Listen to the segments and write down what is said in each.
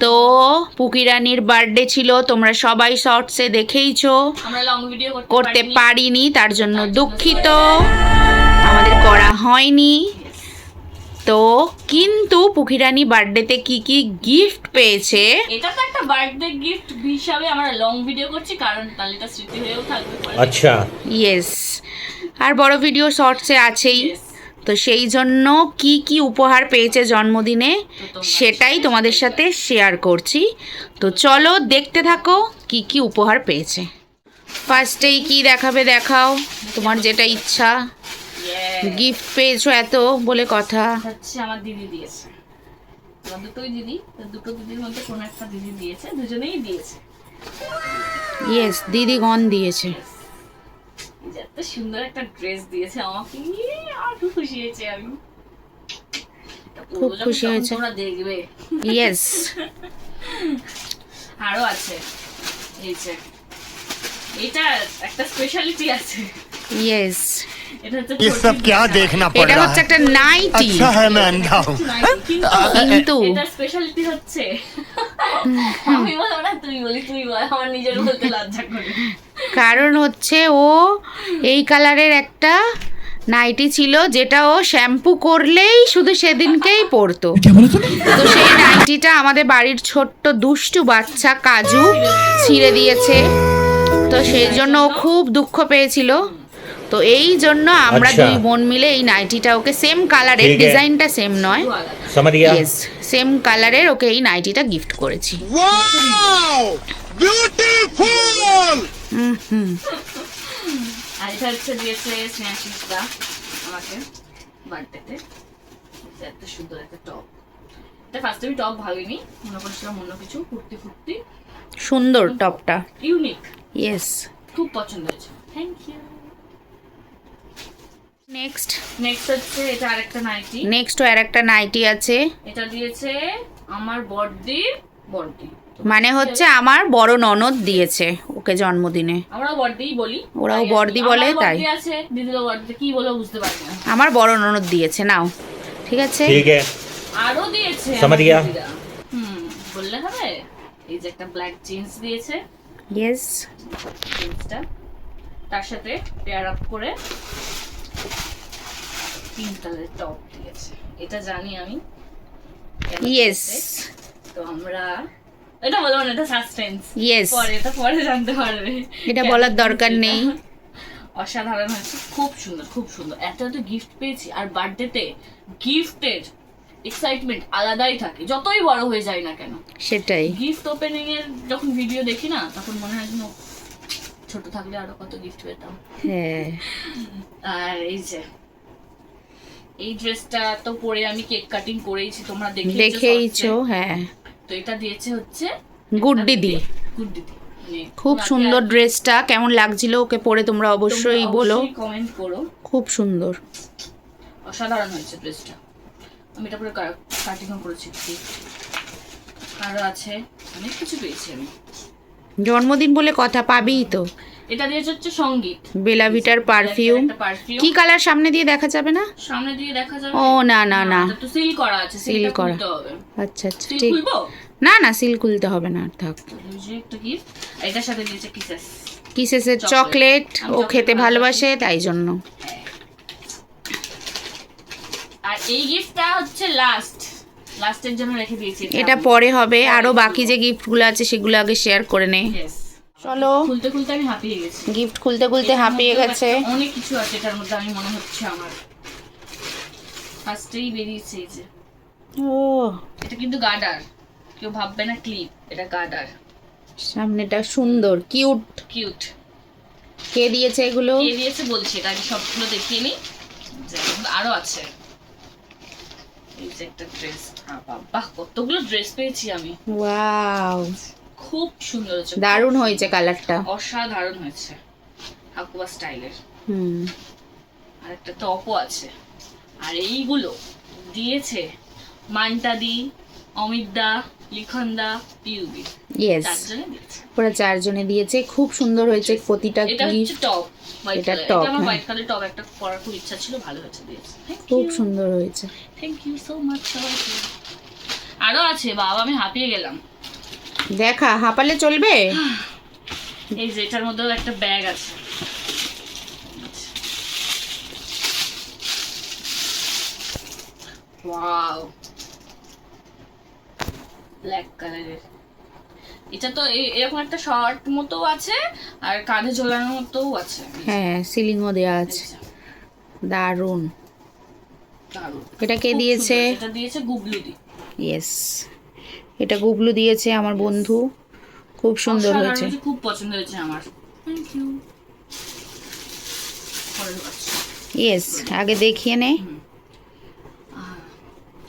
তো পুকি রানীর বার্থডে ছিল, তোমরা সবাই শর্টসে দেখেইছো। আমরা লং ভিডিও করতে পারিনি, তার জন্য দুঃখিত, আমাদের করা হয়নি। তো কিন্তু পুকি রানী বার্থডেতে কি কি গিফট পেয়েছে, এটা তো একটা বার্থডে গিফট হিসাবে আমরা লং ভিডিও করছি, কারণ তাহলে এটা স্মৃতি হয়েও থাকবে। अच्छा ইয়েস, আর বড় ভিডিও শর্টসে আছেই। Yes. তো সেই জন্য কি কি উপহার পেয়েছে জন্মদিনে সেটাই তোমাদের সাথে শেয়ার করছি। তো চলো দেখতে থাকো কি কি উপহার পেয়েছে। ফার্স্টেই কি দেখাবে দেখাও, তোমার যেটা ইচ্ছা। গিফট পেয়েছো এত বলে কথা। হচ্ছে আমার দিদি দিয়েছে, আমার দুটোই দিদি, তো দুটো দিদির মধ্যে কোনো একটা দিদি দিয়েছে, দুজনেই দিয়েছে। ইয়েস, দিদিগণ দিয়েছে। এই যে এত সুন্দর একটা ড্রেস দিয়েছে আমাকে, আর খুব খুশি হয়েছে আমি। খুব খুশি হয়েছে। তোমরা দেখবে। ইয়েস, আরো আছে, এই যে এটা একটা স্পেশালিটি আছে। ইয়েস, এটা হচ্ছে ये सब क्या देखना पड़ এটা रहा হচ্ছে है? একটা নাইটি। अच्छा है मैं अंधा हूँ। কিন্তু এটা স্পেশালিটি হচ্ছে, আমি বলবো না, তুই বল, আমার নিজের বলতে লজ্জা করি। কারণ হচ্ছে ও এই কালারের একটা নাইটি ছিল যেটা ও শ্যাম্পু করলেই শুধু সেদিনকেই পরতো। তো সেই নাইটিটা আমাদের বাড়ির ছোট্ট দুষ্টু বাচ্চা কাজু ছিঁড়ে দিয়েছে, তো সেই জন্য ও খুব দুঃখ পেয়েছিল। তো এই জন্য আমরা আচ্ছা। দুই বোন মিলে এই নাইটিটা ওকে, সেম কালারের, ঠিক আছে। ডিজাইনটা সেম নয়, समझ गया ইয়েস সেম কালারের, ওকে এই নাইটিটা গিফট করেছি। Wow beautiful. আর এটা হচ্ছে দিয়েছে স্নেহাশিসদা আমাকে বার্থডেতে, এত সুন্দর একটা টপ। এটা ফার্স্টে আমি টপ ভাবিনি, মনে করছিলাম অন্য কিছু, কুর্তি ফুর্তি। সুন্দর টপটা, ইউনিক, ইয়েস। খুব পছন্দ হয়েছে, থ্যাংক ইউ। নেক্সট নেক্সট হচ্ছে এটা আরেকটা নাইটি, নেক্সট আর একটা নাইটি আছে, এটা দিয়েছে আমার বড়দির বড়দি, মানে হচ্ছে আমার বড় ননদ দিয়েছে ওকে জন্মদিনে। আমরাও বড়দিই বলি, ওরাও তাই আর কি। বড়দি বলে, আমারও তাই। বড়দি আছে, দিদিরও বড়দি, কি বলো বুঝতে পারি না। আমার বড় ননদ দিয়েছে, নাও ঠিক আছে। ठीक है আরো দিয়েছে समझ আমার गया। দিদিরা। বললে হবে। এই যে একটা ব্ল্যাক জিন্স দিয়েছে, ইয়েস, জিন্সটা তার সাথে পেয়ার আপ করে পিঙ্ক কালারের টপ দিয়েছে। এটা জানি আমি কেন ইয়েস, দিয়েছে। তো আমরা এটা বলবো না, এটা সাসপেন্স, ইয়েস, পরে জানতে পারবে। এটা কেন বলার দিয়েছে দরকার এটা। নেই। অসাধারণ হয়েছে, খুব সুন্দর, খুব সুন্দর। এত গিফট পেয়েছি, আর বার্থডেতে গিফটের এক্সাইটমেন্ট আলাদাই থাকে, যতই বড় হয়ে যায় না কেন। সেটাই, গিফট ওপেনিং এর যখন ভিডিও দেখি না, তখন মনে হয় যেন ছোট থাকলে আরো কত গিফট পেতাম। হ্যাঁ। আর এই যে এই ড্রেসটা তো পরে আমি কেক কাটিং করেইছি, তোমরা দেখেইছো, shorts এ। হ্যাঁ। তো এটা দিয়েছে হচ্ছে গুড দিদি, গুড দিদি, মানে খুব ওনাকে সুন্দর ড্রেসটা, কেমন লাগছিল ওকে পরে তোমরা অবশ্যই বলো। কমেন্ট করো, খুব সুন্দর, অসাধারণ হয়েছে ড্রেসটা। আমি এটা পরে কাটিংও করেছি। আরো আছে, অনেক কিছু পেয়েছি আমি। জন্মদিন বলে কথা, পাবিই তো। এটা দিয়েছে হচ্ছে সঙ্গীত, বেলাভিটার পারফিউম। একটা পারফিউম। কি কালার সামনে দিয়ে দেখা যাবে না? সামনে দিয়ে দেখা যাবে। ও না না না, এটা তো সিল করা আছে, সিল সিল করা। করতে হবে। আচ্ছা আচ্ছা, সিল ঠিক। খুলবো? না না, সিল খুলতে হবে না, থাক। এই যে একটা গিফট, এটার সাথে দিয়েছে কিসেস। কিসেসের চকলেট। চকলেট, আমি ও চকলেট খেতে ভালোবাসি। ভালোবাসে তাই জন্য। আর এই গিফটটা হচ্ছে লাস্টের জন্য রেখে দিয়েছি। এটা পরে হবে, আরো বাকি যে গিফটগুলো আছে সেগুলো আগে শেয়ার করে নে। Yes. চলো, খুলতে খুলতে আমি হাঁপিয়ে গেছি। গিফট খুলতে খুলতে এটার হাঁপিয়ে মধ্যেও গেছে। একটা অনেক কিছু আছে এটার মধ্যে, আমি মনে হচ্ছে আমার ফার্স্টেই বেরিয়েছে এই যে। ও, এটা কিন্তু গার্ডার, কেউ ভাববে না ক্লিপ, এটা গার্ডার। সামনেটা সুন্দর, কিউট। কিউট। কে দিয়েছে এগুলো? কে দিয়েছে বলছি, এটা আগে সবগুলো দেখিয়ে নি। আরো আছে, এই যে একটা ড্রেস। বাহ, কতগুলো ড্রেস পেয়েছি আমি। ওয়াও, খুব সুন্দর হয়েছে, দারুণ হয়েছে কালারটা। অসাধারণ হয়েছে, হাকুয়া স্টাইলের। হুম, আর একটা টপও আছে। আর এইগুলো দিয়েছে মান্টাদি, অমিতদা, লিখনদা, পিউবি, ইয়েস, চারজনে দিয়েছে। ওরা চারজনে দিয়েছে, খুব সুন্দর হয়েছে প্রতিটা এটা হচ্ছে গিফট। টপ, হোয়াইট এটা কালার। top, এটা আমার হ্যাঁ। হোয়াইট কালার টপ একটা পরার খুব ইচ্ছা ছিল, ভালো হয়েছে দিয়েছে। খুব সুন্দর হয়েছে। থ্যাংক ইউ সো মাচ সবাইকে। আরো আছে বাবা, আমি হাঁপিয়ে গেলাম। দেখা, হাঁপালে চলবে। এই যে এটার মধ্যেও একটা ব্যাগ আছে। ওয়াও, ব্ল্যাক কালারের। এটা তো এরকম একটা শর্ট মতো আছে, আর কাঁধে ঝোলানোর মতোও আছে। হ্যাঁ, সিলিংও দেওয়া আছে। দারুণ। দারুণ। এটা কে দিয়েছে? এটা দিয়েছে গুবলু দি। ইয়েস, এটা গুবলু দিয়েছে আমার বন্ধু। খুব সুন্দর অসাধারণ হয়েছে। হয়েছে, খুব পছন্দ হয়েছে আমার। Thank you. ইয়েস, আগে দেখিয়ে নে।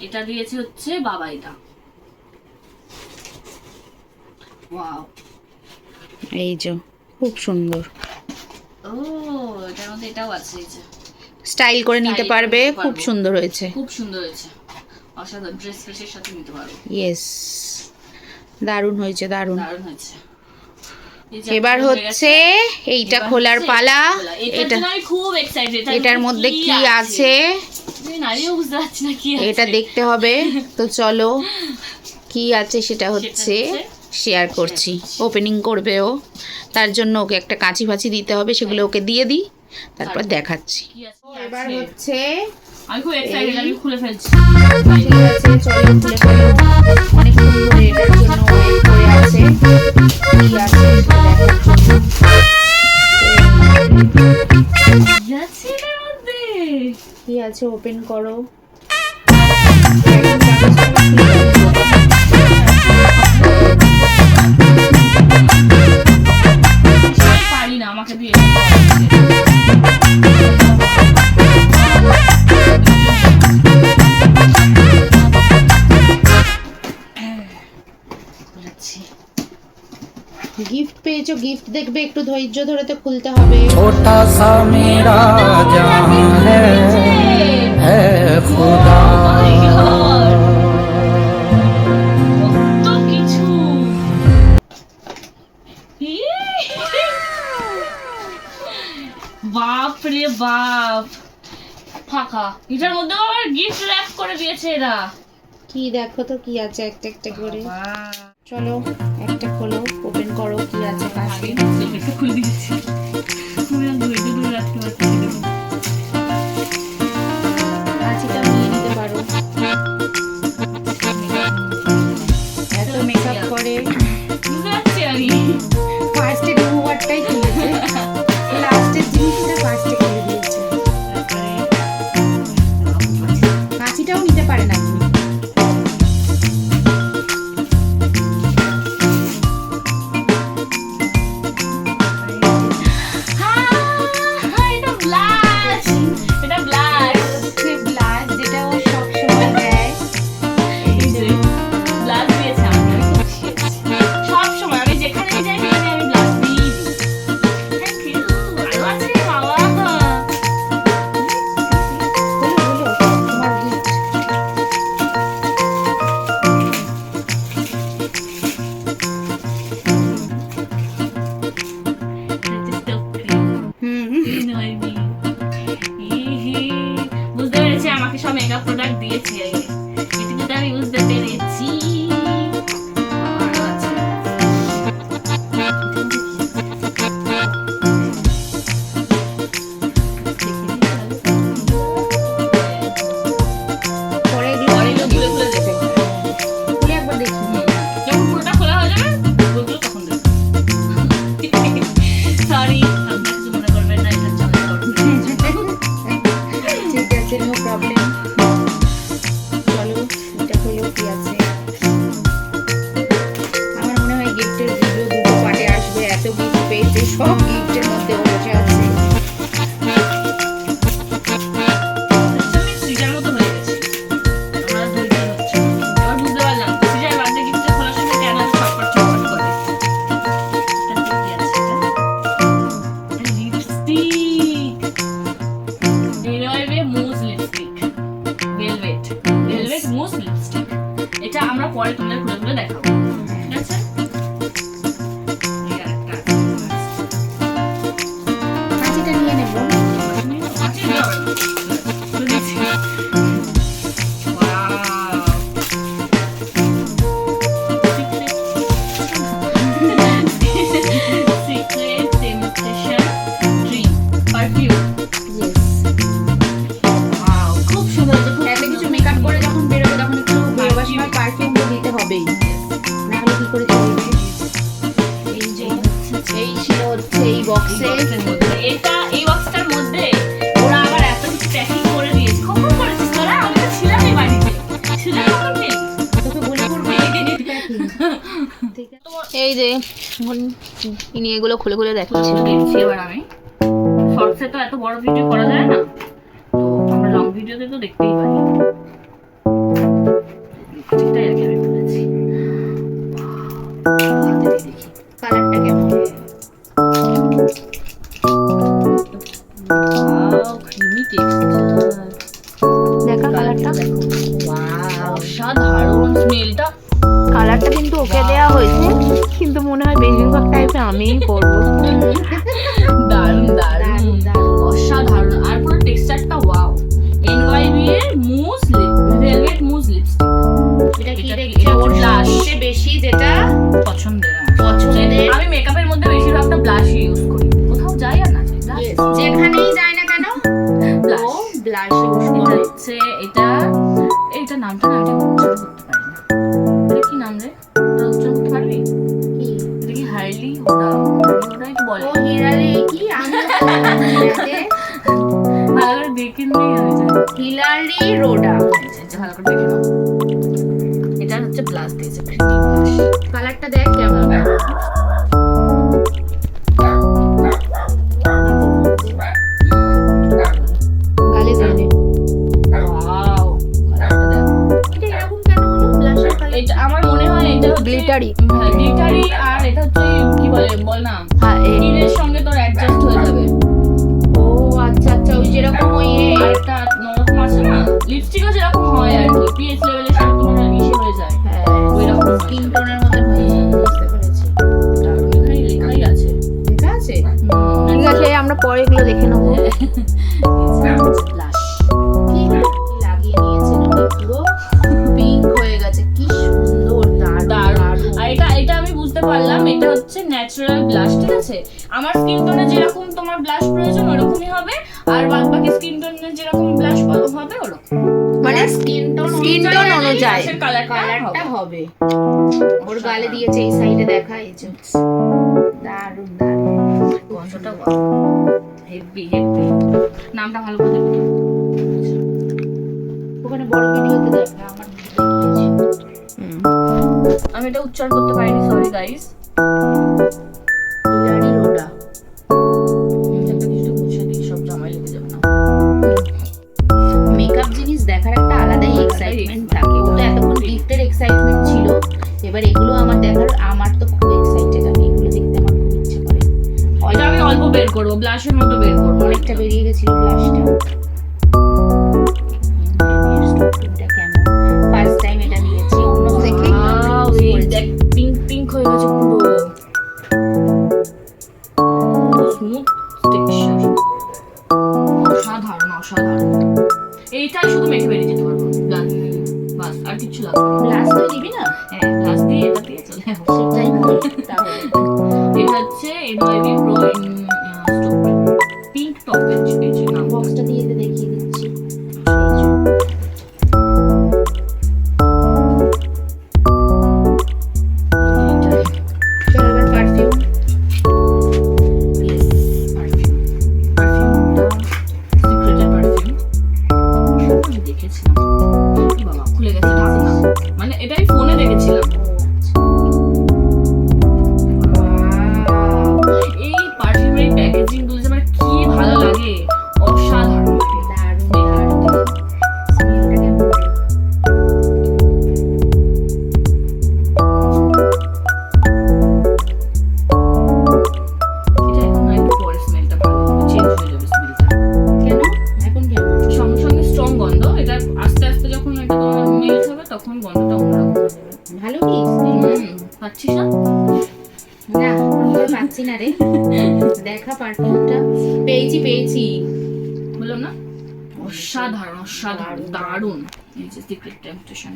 এটা দিয়েছে হচ্ছে বাবা। এটা ওয়াও, এই যে খুব সুন্দর। ও এটার মধ্যে এটাও আছে। এই যে স্টাইল করে নিতে Style পারবে, করে নিতে খুব পারবো। সুন্দর হয়েছে। খুব সুন্দর হয়েছে, অসাধারণ। ড্রেস ফ্রেসের সাথে নিতে পারবো। ইয়েস, দারুণ হয়েছে, দারুণ। দারুণ হয়েছে। এই যে এবার একটা হয়ে হচ্ছে গেছে। এইটা এবার খোলার হচ্ছে পালা। এটার এটা, জন্য আমি খুব এক্সাইটেড। এটার মধ্যে কি আছে আমিও বুঝতে পারছি না কি এটা আছে। দেখতে হবে। তো চলো, কি আছে সেটা হচ্ছে শেয়ার করছি। ওপেনিং করবে ও, তার জন্য ওকে একটা কাঁচি ফাঁচি দিতে হবে, সেগুলো ওকে দিয়ে দিই, তারপর দেখাচ্ছি। কি আছে? এবার হচ্ছে আমি খুব এক্সাইটেড, আমি খুলে ফেলছি। ঠিক আছে, চলো খুলে ফেলো। অনেকক্ষণ ধরে এটার জন্য ওয়েট করে আছে। কি আছে সেটা দেখার জন্য। কি আছে এটার মধ্যে? কি আছে ওপেন করো। আমি পারি না, আমাকে দিয়ে খুলেছি। গিফট পেয়েছো, গিফট দেখবে, একটু ধৈর্য ধরে তো খুলতে হবে। छोटा सा मेरा जहां है खुदा। কত কিছু। বাপ রে বাপ, ফাঁকা। এটার মধ্যে আবার গিফট র্যাপ করে দিয়েছে এরা। কি দেখো তো কি আছে একটা একটা করে। চলো একটা খোলো, ওপেন করো, কি আছে পাশে। এটা খুলে দিয়েছি। আমি আর ধৈর্য ধরে রাখতে পারছি না। কাঁচিটা নিয়ে নিতে পারো। এত মেকআপ করে বুঝতে পারছি আমি। ফার্স্টে রিমুভারটাই খুলেছে, লাস্টের জিনিসটা ফার্স্টে খুলে দিয়েছে। কাঁচিটাও নিতে পারে না তুমি। এটা ব্লাশ, এটা ব্লাশ। সে ব্লাশ যেটা ও সবসময় দেয়। এই যে ব্লাশ দিয়েছে আমাকে, আমি খুব খুশি হয়েছি। সব সময় আমি যেখানে যাই সেখানে আমি ব্লাশ দিই। Thank you. আরো আছে বাবা। বলো বলো, তোমার গিফট। বুঝতে পেরেছি, আমাকে সব মেকআপ প্রোডাক্ট দিয়েছি। এটুকু তো আমি বুঝতে পেরেছি। আরো আছে। পরে পরে এগুলো খুলে খুলে দেখো। খুলে একবার দেখি। যখন পুরোটা খোলা হয়ে যাবে ওগুলো তখন দেখো। সরি, আপনারা কিছু মনে করবেন না, এটা চলে করবেন। ঠিক আছে, নো প্রবলেম। চলো এটা হলো কি আছে। আমার মনে হয় গিফটের ভিডিও দুটো পার্টে আসবে, এত গিফট পেয়েছে, সব গিফটের মধ্যে ও বসে আছে। সিজার মতো হয়ে গেছে। আমার আর ধৈর্য হচ্ছে না। এবার বুঝতে পারলাম সিজার বার্থডে গিফটটা খোলার সময় কেন ছটফট ছটফট করে। এটা কি আছে এটা? পারফিউম খুব সুন্দর খুব এত কিছু মেকআপ করে যখন বেরোবে তখন একটু বেরোবার সময় পারফিউম তো দিতে হবেই, না হলে কি করে চলবে? এই যে এই ছিল হচ্ছে এই বক্সে। এটা এই বক্সটার মধ্যে ওরা আবার এত কিছু প্যাকিং করে দিয়েছে। কখন করেছিস তোরা? আমি তো ছিলাম এই বাড়িতে, ছিলাম তখন নেই। তোকে বলে করবো ঠিক আছে। এই যে ইনি এগুলো খুলে খুলে দেখাচ্ছি দেখছি এবার আমি। শর্টসে তো এত বড় ভিডিও করা যায় না, তো আমরা লং ভিডিওতে তো দেখতেই পারি। লিপস্টিকটা আগে আমি খুলেছি, দেখি কালারটা কেমন? Creamy texture. দেখা কালারটা, অসাধারণ স্মেলটা। কালারটা কিন্তু ওকে দেওয়া হয়েছে, কিন্তু মনে হয় বেশিরভাগ টাইপে আমিই পরবো। দারুণ দারুণ অসাধারণ। আর পুরো টেক্সচারটা ওয়াও। NYB এর মুজ ভেলভেট মুজ লিপস্টিক। এটা কি এটা দেখছো? ওর blush। সবচেয়ে বেশি যেটা পছন্দের পছন্দের। আমি মেকআপের মধ্যে বেশিরভাগটা ব্লাশই ইউজ করি, কোথাও যাই আর না যাই যেখানেই যায় না কেন ব্লাশ। ও ব্লাশ ইউজ এটা করে। হচ্ছে এটা নামটা না এটা উচ্চারণ করতে পারি না। এটা কি নাম রে? এটা উচ্চারণ করতে পারবি? কি? এটা কি হার্লি ওটা ওটাই তো বলে। ও হিলারি কি? আমি ভালো করে দেখে নিয়ে হয়ে যায়। Hillary Rhoda. ভালো করে দেখে নাও। এটা হচ্ছে ব্লাশ দিয়েছে, প্রিন্টিং ব্লাশ। কালারটা দেখ কেমন। গালে গালে ওয়াও, কালারটা দেখো। এটা এরকম কেন হলো ব্লাশের কালার? এটা আমার মনে হয় এটা Glittery। গ্লিটারি। আর এটা হচ্ছে কি বলে বল না, হ্যাঁ, স্কিনের সঙ্গে তোর অ্যাডজাস্ট হয়ে যাবে। ও আচ্ছা আচ্ছা, ওই যেরকম ওই আর একটা নরকম আছে না, লিপস্টিকও যেরকম হয় আর কি, পিএইচ লেভেলের সাথে তোমার মিশে হয়ে যায়। হ্যাঁ ওইরকম স্কিন টোনের মধ্যে হয়ে যায়, বুঝতে পেরেছি। এখানে লেখাই আছে। ঠিক আছে। ঠিক আছে, আমরা পরে এগুলো দেখে নেবো। ব্লাশ কি লাগিয়ে নিয়েছে উনি, পুরো পিঙ্ক হয়ে গেছে, কি সুন্দর দারুণ দারুণ। আর এটা আমি বুঝতে পারলাম, এটা হচ্ছে ন্যাচারাল ব্লাশ। ঠিক আছে, আমার স্কিন টোনে যেরকম তোমার ব্লাশ প্রয়োজন ওরকমই হবে, আর বাকি স্কিন টোনে যেরকম ব্লাশ হবে ওরকম। মানে স্কিন টোন অনুযায়ী কালারটা হবে। ওর গালে দিয়েছে এই সাইডে, দেখা এই যে দারুণ দারুণ। গন্ধটা হেভি হেভি। নামটা ভালো করে দেখো। ওখানে বড় ভিডিওতে দেখা আমার দেখিয়েছে। আমি এটা উচ্চারণ করতে পারিনি, সরি গাইস। Hillary Rhoda. একটা কিছু মুছে দিই, সব জামাই লেগে যাবে না। মেকআপ জিনিস দেখার একটা আলাদাই এক্সাইটমেন্ট থাকে। ওটা এতক্ষণ গিফটের এক্সাইটমেন্ট ছিল, এবার এগুলো আমার দেখার, আমার তো খুব এক্সাইটেড। আমি এগুলো দেখতে আমার খুব ইচ্ছে করে। এটা আমি অল্প বের করবো, ব্লাশের মতো বের করবো। অনেকটা বেরিয়ে গেছিল ব্লাশটা। এটা কেমন? ফার্স্ট টাইম এটা নিয়েছি, অন্য থেকে Wow, এই দেখ পিঙ্ক পিঙ্ক হয়ে গেছে পুরো। স্মুথ টেক্সচার, অসাধারণ অসাধারণ। এইটাই শুধু মেখে বেরিয়ে যেতে পারবো, ব্লাশ বাস, আর কিছু লাগবে না। ব্লাশ তো দিবি না? হ্যাঁ, ব্লাশ দিয়ে এটা দিয়ে চলে যাবো। সেটাই বল তাহলে। এটা হচ্ছে NYB Pro pink top page নাম। বক্সটা দিয়ে দেখিয়ে দিচ্ছি। চলো এবার পারফিউম। মানে এটাই ফোনে দেখেছিলাম। এই পারফিউমের প্যাকেজিং গুলো যে আমার কি ভালো লাগে, অসাধারণ লাগে। দারুণ দারুণ। স্মেলটা কেমন? এটা এখন না, একটু পরে স্মেলটা ভালো চেঞ্জ হয়ে যাবে স্মেলটা। কেন এখন কেমন? সঙ্গে সঙ্গে স্ট্রং গন্ধ, এটা আস্তে আস্তে যখন এটা তোমার মেল্ট হবে তখন গন্ধটা অন্যরকম হয়ে যাবে। ভালো কি স্মেল? পাচ্ছিস না? না আমি পাচ্ছি না রে। দেখা পারফিউমটা পেয়েছি পেয়েছি। বললাম না, অসাধারণ অসাধারণ দারুণ। এই যে সিক্রেট টেম্পটেশন,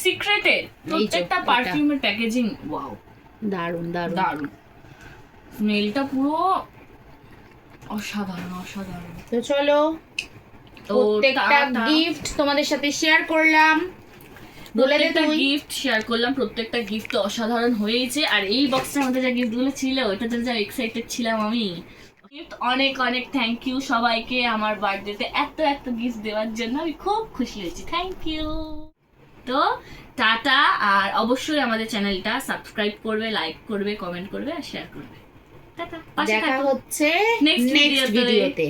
সিক্রেটের প্রত্যেকটা এটা। পারফিউমের প্যাকেজিং ওয়াও, দারুণ দারুণ। দারুণ। স্মেলটা পুরো অসাধারণ অসাধারণ। তো চলো, তো প্রত্যেকটা টাটা। গিফট তোমাদের সাথে শেয়ার করলাম। বলে দে প্রত্যেকটা তুই। গিফট শেয়ার করলাম, প্রত্যেকটা গিফট তো অসাধারণ হয়েছে। আর এই বক্সের মধ্যে যে গিফটগুলো ছিল ওইটাতে যা এক্সাইটেড ছিলাম আমি। গিফট অনেক অনেক থ্যাংক ইউ সবাইকে আমার বার্থডেতে এত এত গিফট দেওয়ার জন্য, আমি খুব খুশি হয়েছি, থ্যাংক ইউ। তো টাটা, আর অবশ্যই আমাদের চ্যানেলটা সাবস্ক্রাইব করবে, লাইক করবে, কমেন্ট করবে আর শেয়ার করবে। টাটা, পাশে দেখা থাকো। হচ্ছে Next নেক্সট ভিডিওতে। ভিডিওতে।